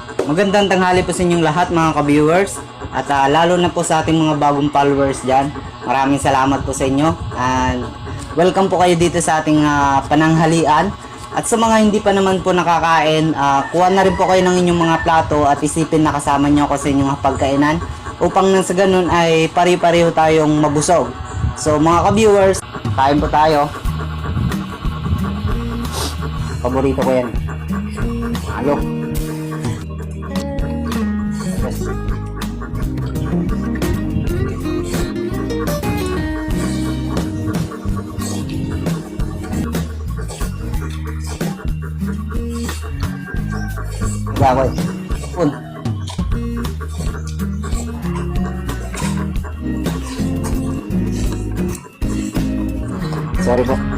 Magandang tanghali po sa inyong lahat mga ka-viewers at lalo na po sa ating mga bagong followers dyan. Maraming salamat po sa inyo and welcome po kayo dito sa ating pananghalian. At sa mga hindi pa naman po nakakain, kuha na rin po kayo ng inyong mga plato at isipin na kasama nyo ako sa inyong pagkainan upang nang sa ganun ay pari-pareho tayong mabusog. So mga ka-viewers, kain po tayo. Paborito ko yan. Halo. Yes. Gawin. Pun. Sorry po.